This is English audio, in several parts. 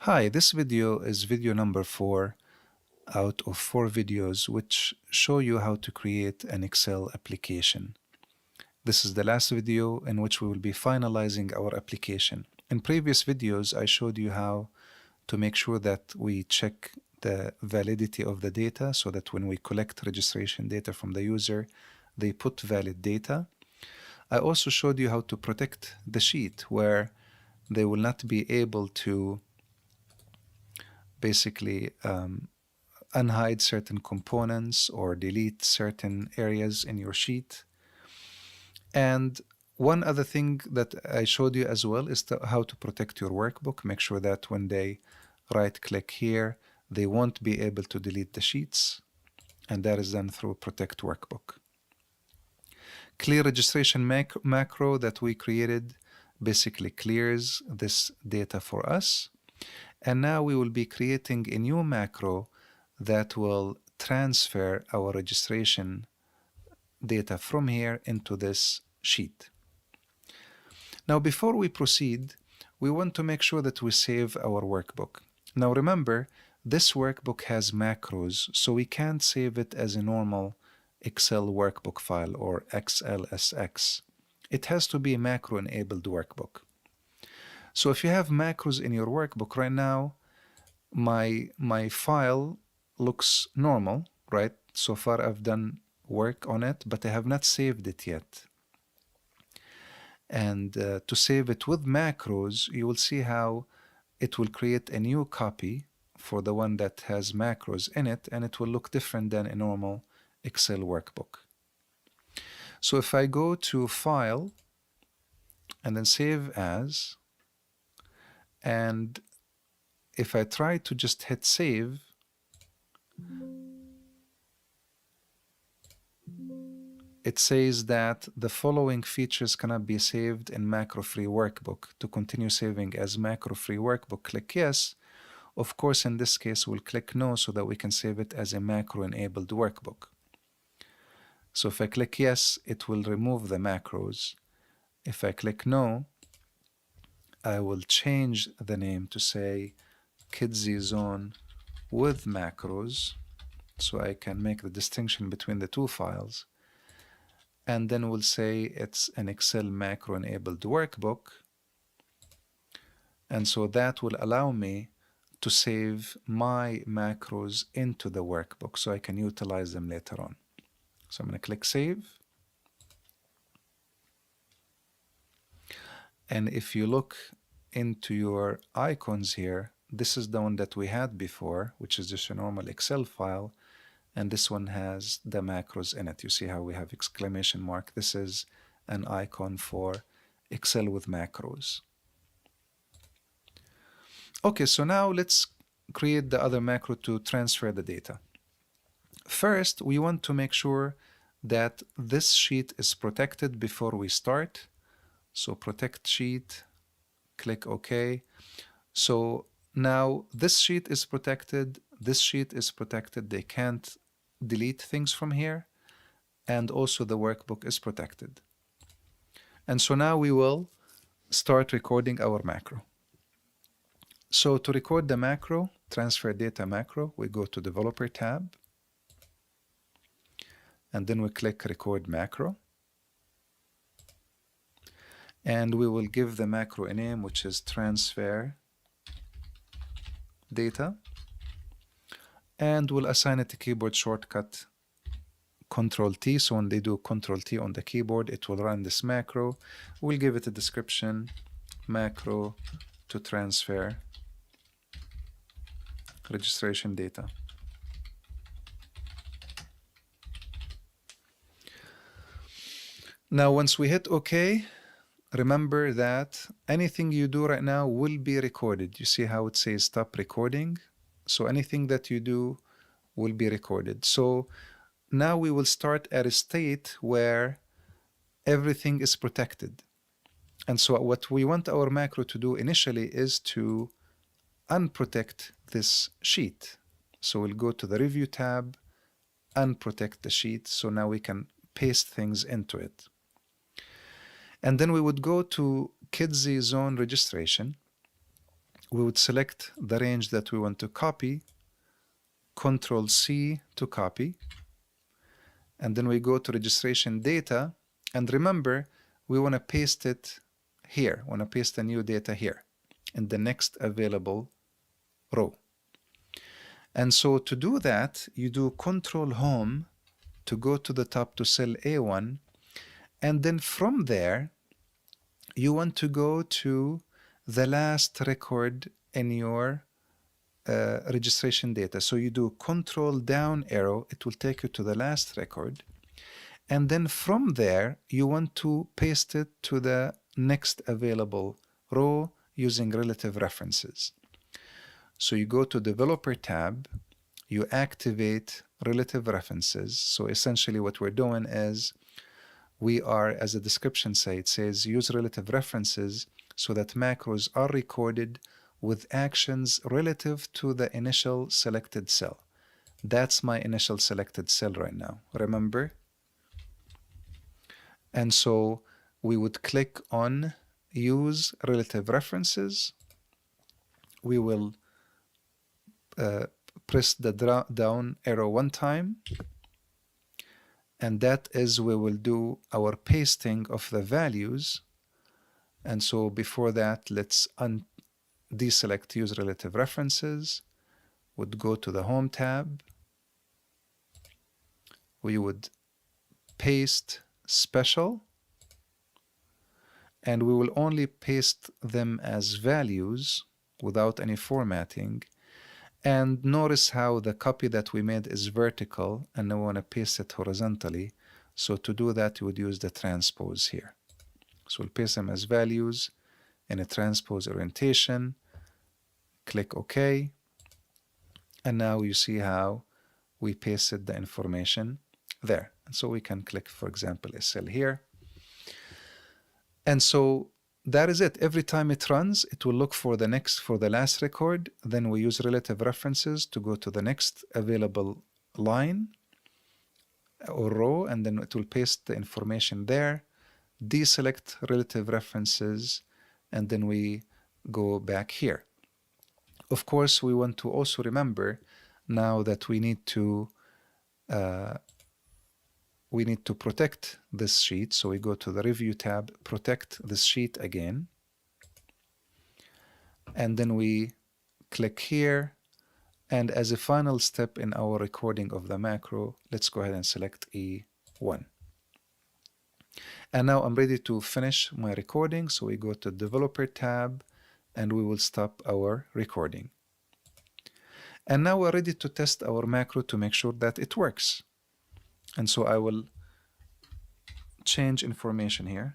Hi, this video is video number 4 out of 4 videos which show you how to create an Excel application. This is the last video in which we will be finalizing our application. In previous videos, I showed you how to make sure that we check the validity of the data so that when we collect registration data from the user, they put valid data. I also showed you how to protect the sheet where they will not be able to basically unhide certain components or delete certain areas in your sheet. And one other thing that I showed you as well is how to protect your workbook. Make sure that when they right click here, they won't be able to delete the sheets. And that is done through Protect Workbook. Clear registration macro that we created basically clears this data for us. And now we will be creating a new macro that will transfer our registration data from here into this sheet. Now, before we proceed, we want to make sure that we save our workbook. Now, remember, this workbook has macros, so we can't save it as a normal Excel workbook file or XLSX. It has to be a macro-enabled workbook. So if you have macros in your workbook right now, my file looks normal, right? So far I've done work on it, but I have not saved it yet. And to save it with macros, you will see how it will create a new copy for the one that has macros in it, and it will look different than a normal Excel workbook. So if I go to File and then Save As, and if I try to just hit Save, it says that the following features cannot be saved in macro-free workbook. To continue saving as macro-free workbook, click Yes. Of course, in this case, we'll click No so that we can save it as a macro-enabled workbook. So if I click Yes, it will remove the macros. If I click No, I will change the name to say Kidsy Zone with macros, so I can make the distinction between the two files. And then we'll say it's an Excel macro-enabled workbook. And so that will allow me to save my macros into the workbook so I can utilize them later on. So I'm going to click Save. And if you look into your icons here, this is the one that we had before, which is just a normal Excel file. And this one has the macros in it. You see how we have exclamation mark. This is an icon for Excel with macros. Okay, so now let's create the other macro to transfer the data. First, we want to make sure that this sheet is protected before we start. So protect sheet, click OK. So now this sheet is protected, this sheet is protected, they can't delete things from here, and also the workbook is protected. And so now we will start recording our macro. So to record the macro, transfer data macro, we go to Developer tab, and then we click Record Macro. And we will give the macro a name, which is transfer data. And we'll assign it a keyboard shortcut Control T. So when they do Control T on the keyboard, it will run this macro. We'll give it a description, macro to transfer registration data. Now, once we hit OK, remember that anything you do right now will be recorded. You see how it says stop recording? So anything that you do will be recorded. So now we will start at a state where everything is protected. And so what we want our macro to do initially is to unprotect this sheet. So we'll go to the Review tab, unprotect the sheet. So now we can paste things into it. And then we would go to Kidsy Zone registration. we would select the range that we want to copy, Control C to copy, and then we go to registration data, and remember, we want to paste it here. We want to paste the new data here in the next available row. And so to do that, you do Control Home to go to the top to cell A1, and then from there, you want to go to the last record in your registration data. So you do Control down arrow, it will take you to the last record. And then from there, you want to paste it to the next available row using relative references. So you go to Developer tab, you activate relative references. So essentially what we're doing is we are, as the description says, use relative references so that macros are recorded with actions relative to the initial selected cell. That's my initial selected cell right now, remember? And so we would click on Use Relative References. We will press the down arrow one time, and that is we will do our pasting of the values. And so before that, let's deselect Use Relative References, would go to the Home tab, we would paste special, and we will only paste them as values without any formatting. And notice how the copy that we made is vertical, and now we want to paste it horizontally. So to do that, you would use the transpose here. So we'll paste them as values in a transpose orientation. Click OK. And now you see how we pasted the information there. And so we can click, for example, a cell here. And so that is it. Every time it runs, it will look for the last record. Then we use relative references to go to the next available line or row, and then it will paste the information there. Deselect relative references, and then we go back here. Of course, we want to also remember now that we need to protect this sheet. So we go to the Review tab, protect this sheet again. And then we click here. And as a final step in our recording of the macro, let's go ahead and select E1. And now I'm ready to finish my recording. So we go to Developer tab, and we will stop our recording. And now we're ready to test our macro to make sure that it works. And so I will change information here.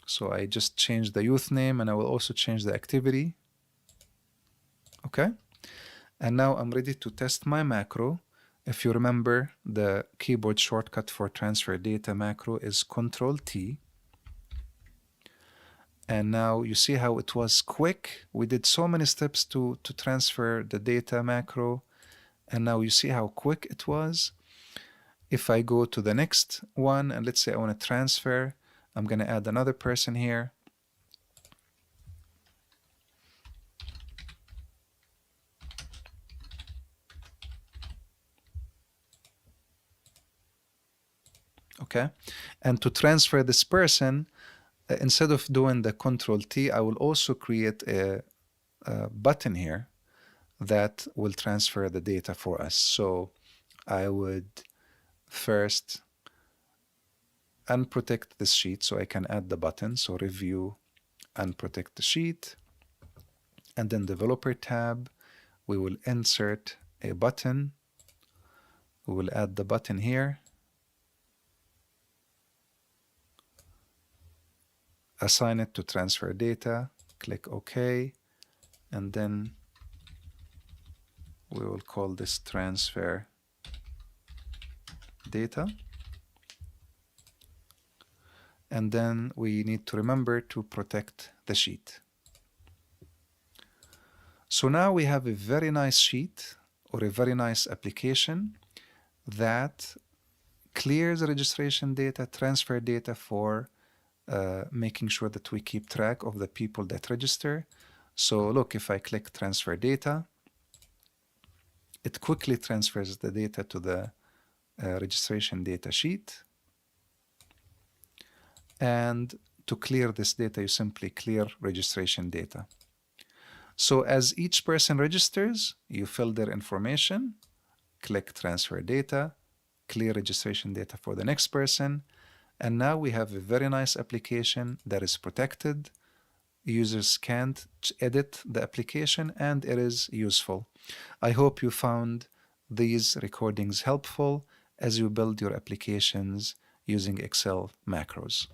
So I just changed the youth name, and I will also change the activity. Okay. And now I'm ready to test my macro. If you remember, the keyboard shortcut for transfer data macro is Control T. And now you see how it was quick. We did so many steps to transfer the data macro. And now you see how quick it was. If I go to the next one, and let's say I want to transfer, I'm going to add another person here. Okay. And to transfer this person, instead of doing the Control T, I will also create a button here that will transfer the data for us. So I would first unprotect this sheet so I can add the button. So Review, unprotect the sheet. And then Developer tab, we will insert a button. We will add the button here. Assign it to transfer data, click OK, and then we will call this transfer data. And then we need to remember to protect the sheet. So now we have a very nice sheet or a very nice application that clears registration data, transfer data for making sure that we keep track of the people that register. So look, if I click transfer data, it quickly transfers the data to the registration data sheet. And to clear this data, you simply clear registration data. So as each person registers, you fill their information, click transfer data, clear registration data for the next person, and now we have a very nice application that is protected. Users can't edit the application and it is useful. I hope you found these recordings helpful as you build your applications using Excel macros.